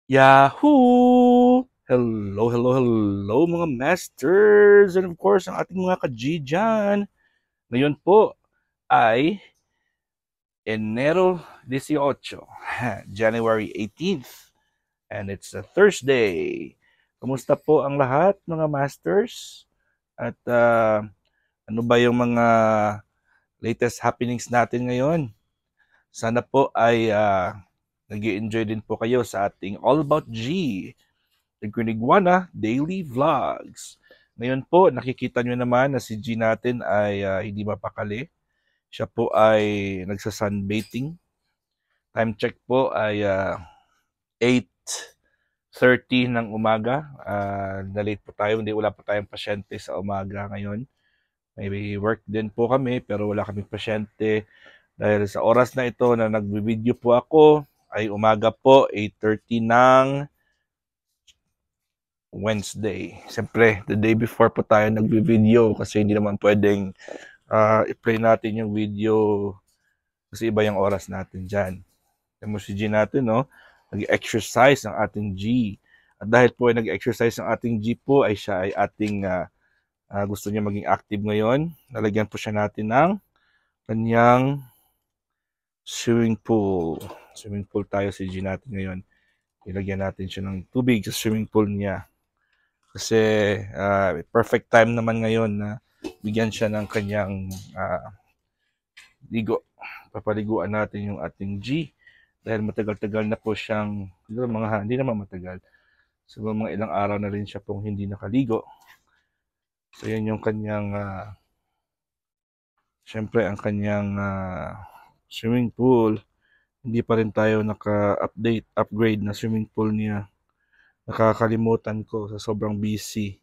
Yahoo! Hello, hello, hello mga masters! And of course, ang ating mga ka-G dyan. Ngayon po ay Enero 18, January 18th. And it's a Thursday. Kumusta po ang lahat mga masters? At ano ba yung mga latest happenings natin ngayon? Sana po ay nag-enjoy din po kayo sa ating All About G, the Griniguana Daily Vlogs. Ngayon po, nakikita nyo naman na si G natin ay hindi mapakali. Siya po ay nagsa-sunbathing. Time check po ay 8:30 ng umaga. Na-late po tayo, hindi wala pa tayong pasyente sa umaga ngayon. May work din po kami pero wala kaming pasyente. Dahil sa oras na ito na nagbi-video po ako ay umaga po, 8:30 ng Wednesday. Siyempre, the day before po tayo nagbi-video kasi hindi naman pwedeng i-play natin yung video kasi iba yung oras natin dyan. Yung si G natin, no? Nag-exercise ang ating G. At dahil po ay nag-exercise ang ating G po, ay siya ay ating gusto niya maging active ngayon. Nalagyan po siya natin ng kanyang swimming pool. Swimming pool tayo si G natin ngayon. Ilagyan natin siya ng tubig sa swimming pool niya. Kasi perfect time naman ngayon na bigyan siya ng kanyang ligo. Papaliguan natin yung ating G dahil matagal-tagal na po siyang, hindi naman matagal. Siguro mga ilang araw na rin siya pong hindi nakaligo. So yan yung kanyang, syempre ang kanyang swimming pool. Hindi pa rin tayo upgrade na swimming pool niya. Nakakalimutan ko sa sobrang busy.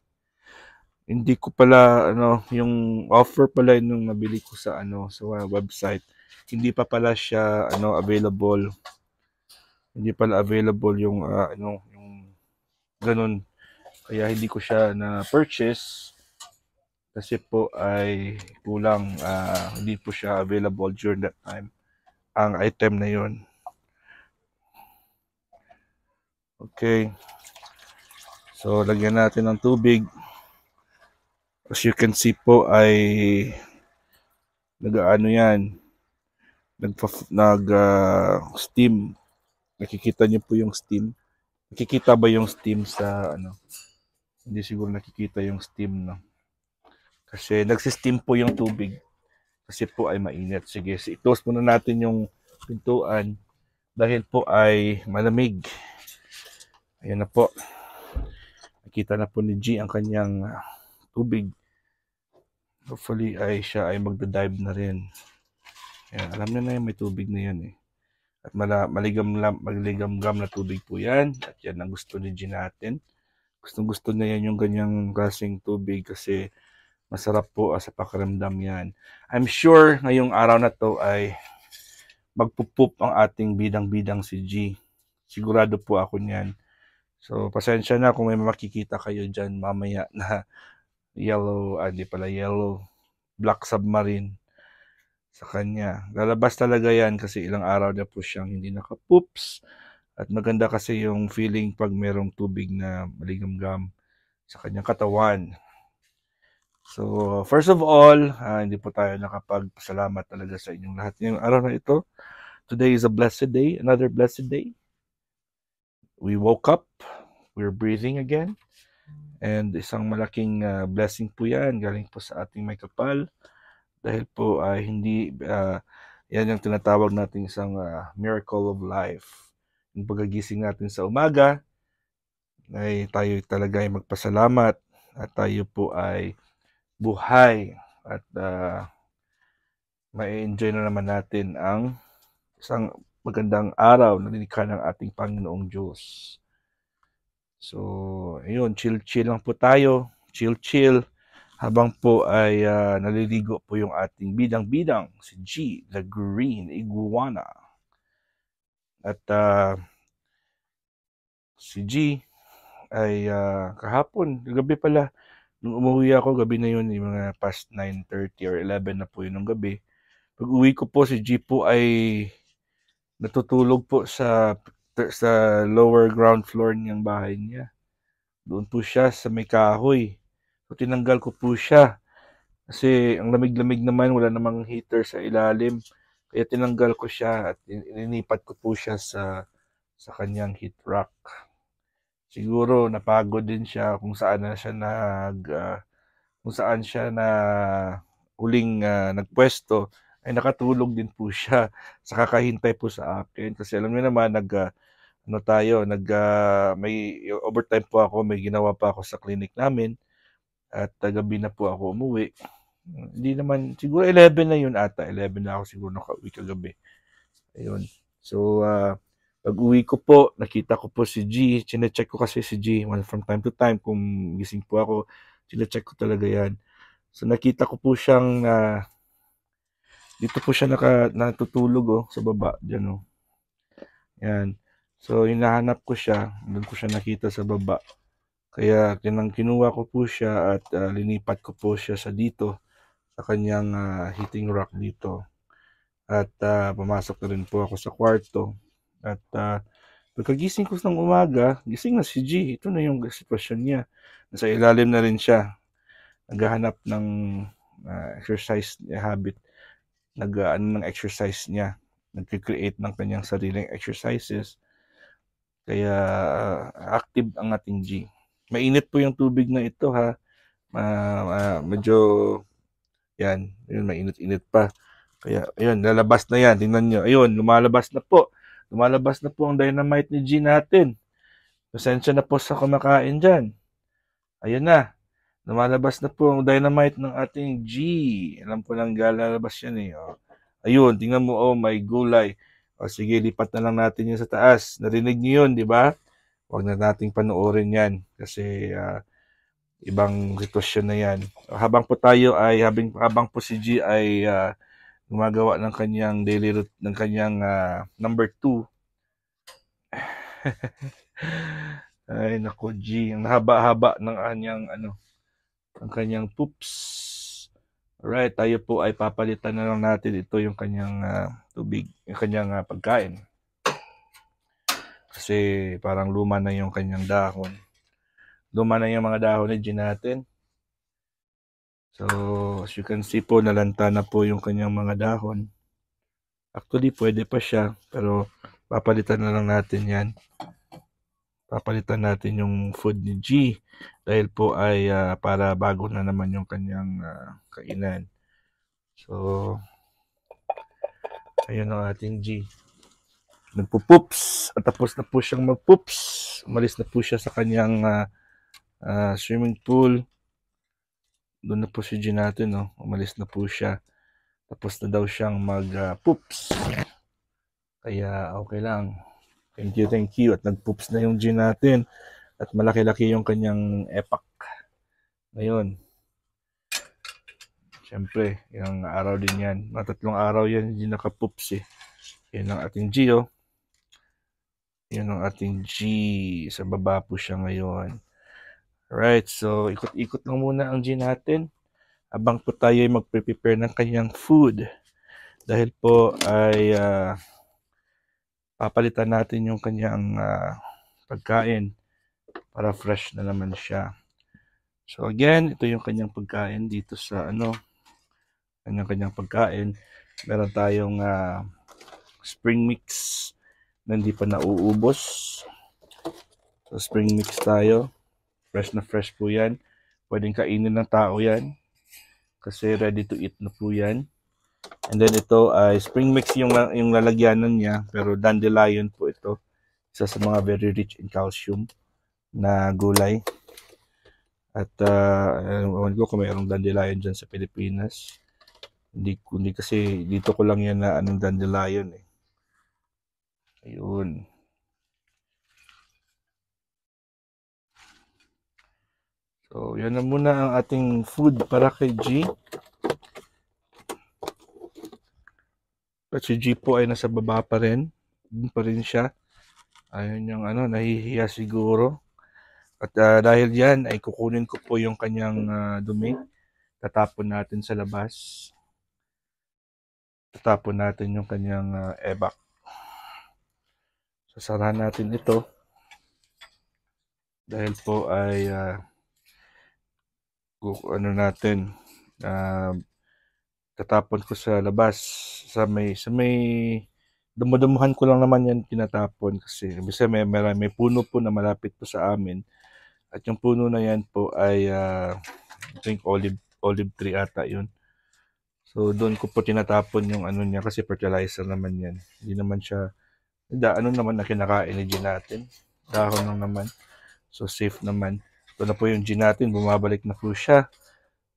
Hindi ko pala yung offer pala nung nabili ko sa sa website. Hindi pa pala siya available. Hindi pala available yung yung ganun. Kaya hindi ko siya na purchase kasi po ay kulang, hindi po siya available during that time ang item na yon. Okay. So lagyan natin ng tubig. As you can see po ay yan, steam. Nakikita niyo po yung steam. Nakikita ba yung steam sa Hindi siguro nakikita yung steam, no? Kasi nagsi-steam po yung tubig. Kasi po ay mainit. Sige, i-close muna natin yung pintuan dahil po ay malamig. Ayan na po. Nakita na po ni G ang kanyang tubig. Hopefully ay siya ay magda-dive na rin. Ayan, alam niya na yung may tubig na yan eh. At maligamgam na tubig po yan. At yan ang gusto ni G natin. Gustong-gusto niya yan yung ganyang klaseng tubig kasi masarap po sa pakiramdam yan. I'm sure ngayong araw na to ay magpupup ang ating bidang-bidang si G. Sigurado po ako niyan. So, pasensya na kung may makikita kayo dyan mamaya na black submarine sa kanya. Lalabas talaga yan kasi ilang araw na po siyang hindi nakapoops. At maganda kasi yung feeling pag merong tubig na maligamgam sa kanyang katawan. So, first of all, hindi po tayo nakapagpasalamat talaga sa inyong lahat ngayong araw na ito. Today is a blessed day, another blessed day. We woke up, we're breathing again, and isang malaking blessing po yan, galing po sa ating may kapal. Dahil po yan yung tinatawag natin isang miracle of life. Yung pagkagising natin sa umaga, ay tayo talaga ay magpasalamat at tayo po ay buhay at ma-enjoy na naman natin ang isang magandang araw na nilikha ng ating Panginoong Diyos. So, ayun, chill-chill lang po tayo. Chill-chill. Habang po ay naliligo po yung ating bidang-bidang, si G, the Green Iguana. At si G ay kahapon, gabi pala, nung umuwi ako, gabi na yun, yung mga past 9:30 or 11 na po yun ng gabi. Pag uwi ko po, si G po ay natutulog po sa sa lower ground floor niyang bahay niya. Doon po siya sa may kahoy. So tinanggal ko po siya kasi ang lamig-lamig naman, wala namang heater sa ilalim. Kaya tinanggal ko siya at ininipat ko po siya sa kanyang heat rack. Siguro napagod din siya kung saan na siya kung saan siya na huling nagpwesto ay nakatulog din po siya sa kakahintay po sa akin kasi alam niyo naman ano tayo may overtime po ako, may ginawa pa ako sa clinic namin at gabi na po ako umuwi. Hindi naman siguro 11 na yun ata, 11 na ako siguro nakauwi kagabi. Ayun. So pag-uwi ko po, nakita ko po si G. Chine-check ko kasi si G from time to time kung gising po ako. Chine-check ko talaga yan. So nakita ko po siyang dito po siya natutulog sa baba. Diyan Yan. So hinahanap ko siya. Doon ko siya nakita sa baba. Kaya kinuha ko po siya at linipat ko po siya sa dito. Sa kanyang heating rack dito. At pumasok na rin po ako sa kwarto. At pagkagising ko ng umaga, gising na si G. Ito na yung sitwasyon niya. Nasa ilalim na rin siya. Naghahanap ng exercise habit. Ng exercise niya. Nag-create ng kanyang sariling exercises. Kaya active ang ating G. Mainit po yung tubig na ito ha. Medyo yan, yun, mainit-init pa. Kaya ayun, lalabas na yan. Tingnan nyo. Ayun, lumalabas na po. Lumalabas na po ang dynamite ni G natin. Pasensya na po sa kumakain dyan. Ayun na. Lumalabas na po ang dynamite ng ating G. Alam ko lang lalabas yan eh. Ayun, tingnan mo, may gulay. Sige, lipat na lang natin yun sa taas. Narinig niyo yun, di ba? Huwag na nating panoorin yan. Kasi ibang sitwasyon na yan. Habang po si G ay gumagawa ng kanyang daily routine, ng kanyang number 2. Ay, nako G. Ang haba-haba ng kanyang poops. Alright, tayo po ay papalitan na lang natin ito yung kanyang tubig, yung kanyang pagkain. Kasi parang luma na yung kanyang dahon. Luma na yung mga dahon ni G natin. So, as you can see po, nalanta na po yung kanyang mga dahon. Actually, pwede pa siya, pero papalitan na lang natin yan. Papalitan natin yung food ni G dahil po ay para bago na naman yung kanyang kainan. So, ayun ang ating G. Nagpo-poops at tapos na po siyang mag-poops. Umalis na po siya sa kanyang swimming pool. Doon na po si G natin, umalis na po siya. Tapos na daw siyang mag-poops. Kaya okay lang. Thank you. At nag-poops na yung G natin. At malaki-laki yung kanyang epak. Ngayon, syempre, yung araw din yan. Mga 3 araw yan, hindi naka-poops eh. Yan ang ating G, Yan ang ating G. Sa baba po siya ngayon. Alright, so ikot-ikot lang muna ang G natin. Habang po tayo ay mag-prepare ng kanyang food. Dahil po ay papalitan natin yung kanyang pagkain para fresh na naman siya. So again, ito yung kanyang pagkain dito sa kanyang pagkain. Meron tayong spring mix na hindi pa nauubos. So spring mix tayo. Fresh na fresh po yan. Pwedeng kainin ng tao yan. Kasi ready to eat na po yan. And then ito ay spring mix yung lalagyanan niya. Pero dandelion po ito. Isa sa mga very rich in calcium na gulay. At ewan ko kung mayroong dandelion dyan sa Pilipinas. Hindi kasi dito ko lang yan na dandelion eh. Ayun. So, yan na muna ang ating food para kay G. At si G po ay nasa baba pa rin. Doon pa rin siya. Ayun yung nahihiya siguro. At dahil yan ay kukunin ko po yung kanyang dumi. Tatapon natin sa labas. Tatapon natin yung kanyang ebak. Sasarahan natin ito dahil po ay ano natin, tatapon ko sa labas, sa may dumudumuhan ko lang naman yan tinatapon kasi may puno po na malapit po sa amin at yung puno na yan po ay I think olive tree ata yun. So doon ko po tinatapon yung ano niya kasi fertilizer naman yan. Hindi naman siya, ano naman na kinakain ni gin natin. Dahon lang naman. So safe naman. Ito na po yung gin natin, bumabalik na po siya.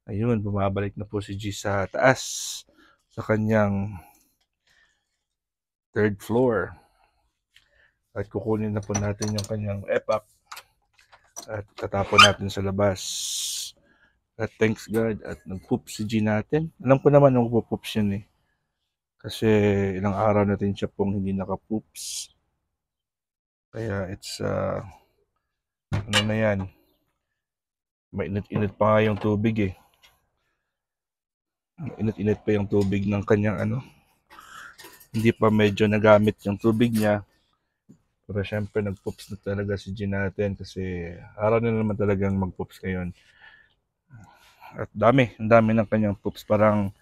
Ayun, bumabalik na po si G sa taas sa kanyang third floor. At kukunin na po natin yung kanyang epak at tatapon natin sa labas. At thanks God at nag-poop si G natin. Alam ko naman nag-poops yun eh. Kasi ilang araw natin siya pong hindi naka-poops. Kaya it's ano na yan. Mainit-init pa nga yung tubig eh. Init-init pa yung tubig ng kanyang ano. Hindi pa medyo nagamit yung tubig niya. Pero syempre nag-poops na talaga si G natin kasi araw na naman talagang mag-poops ngayon. At ang dami ng kanyang poops. Parang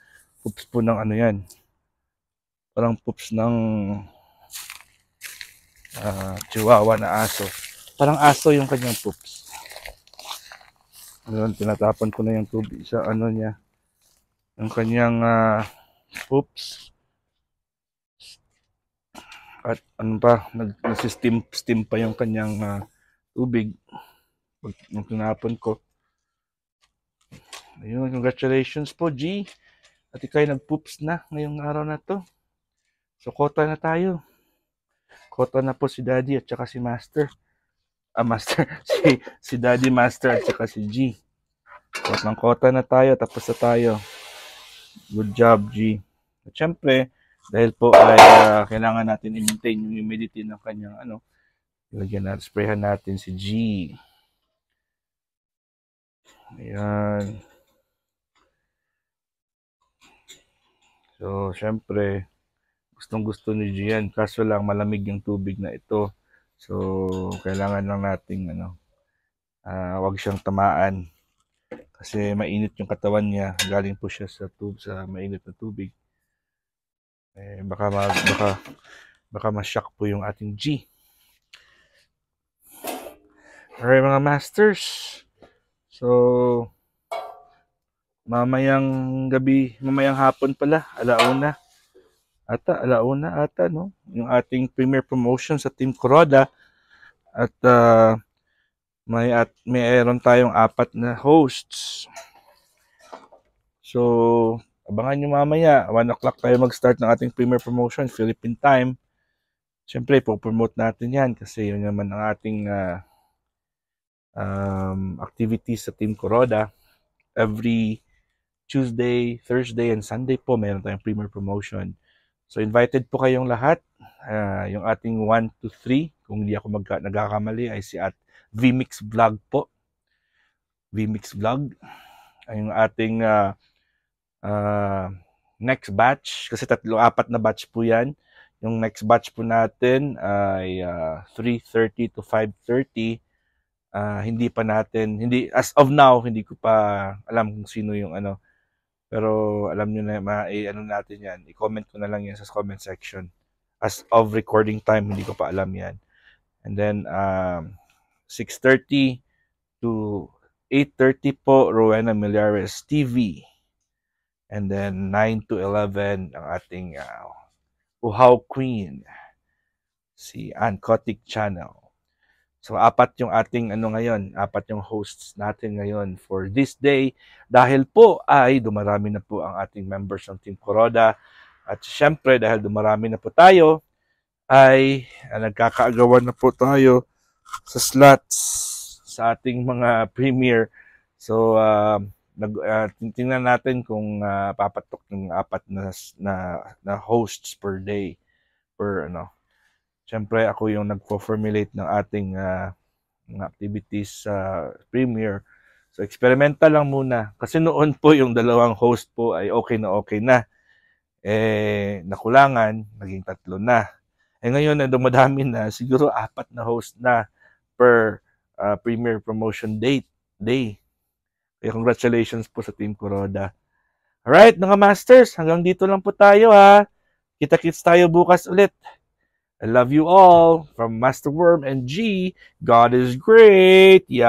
poops po ng ano yan. Parang poops ng chihuahua na aso. Parang aso yung kanyang poops. Ngayon, tinatapon ko na yung tubig sa ano niya. Yung kanyang poops. At ano pa, nag-steam pa yung kanyang tubig. Nung tinapon ko. Ayun, congratulations po, G. At ikaw'y nag-poops na ngayong araw na to. So, kota na tayo. Kota na po si Daddy at saka si Master. Master. si Daddy, Master at saka si G. Kota na tayo, tapos na tayo. Good job, G. At syempre, dahil po ay kailangan natin i-maintain yung humidity ng kanyang ano, ilagyan natin, sprayhan natin si G. Ayan. So, syempre, gustong-gusto ni G yan. Kaso lang, malamig yung tubig na ito. So, kailangan lang nating ano, wag siyang tamaan. Kasi mainit yung katawan niya. Galing po siya sa mainit na tubig. Eh, baka ma-shock po yung ating G. Alright mga masters. So, mamayang hapon pala, alauna ata, no? Yung ating premier promotion sa Team Kuroda. At mayroon tayong 4 na hosts. So, abangan nyo mamaya. 1 o'clock tayo mag-start ng ating premier promotion, Philippine time. Siyempre, po-promote natin yan kasi yun naman ang ating activities sa Team Kuroda. Every Tuesday, Thursday, and Sunday po, mayroon tayong premier promotion. So, invited po kayong lahat. Yung ating 1 to 3, kung hindi ako nagkakamali, ay si at VMix Vlog po. VMix Vlog. Ay yung ating next batch. Kasi 4 na batch po yan. Yung next batch po natin ay 3:30 to 5:30. As of now, hindi ko pa alam kung sino yung ano. Pero alam nyo na, natin yan. I-comment ko na lang yan sa comment section. As of recording time, hindi ko pa alam yan. And then, 6:30 to 8:30 po, Rowena Millares TV. And then, 9 to 11, ang ating Uhaw Queen, si Ann Kotik Channel. So, 4 yung ating 4 yung hosts natin ngayon for this day. Dahil po ay dumarami na po ang ating members ng Team Kuroda. At syempre, dahil dumarami na po tayo, ay nagkakaagawan na po tayo sa slots sa ating mga premier. So, tingnan natin kung papatok ng 4 na hosts per day. Siyempre, ako yung nagpo-formulate ng ating mga activities sa Premier. So, experimental lang muna. Kasi noon po yung 2 host po ay okay na. Nakulangan, naging 3 na. Eh ngayon, dumadami na. Siguro 4 na host na per premiere promotion day. Kaya congratulations po sa Team Kuroda. Alright, mga masters, hanggang dito lang po tayo ha. Kita-kits tayo bukas ulit. I love you all. From Master Worm and G, God is great. Yeah.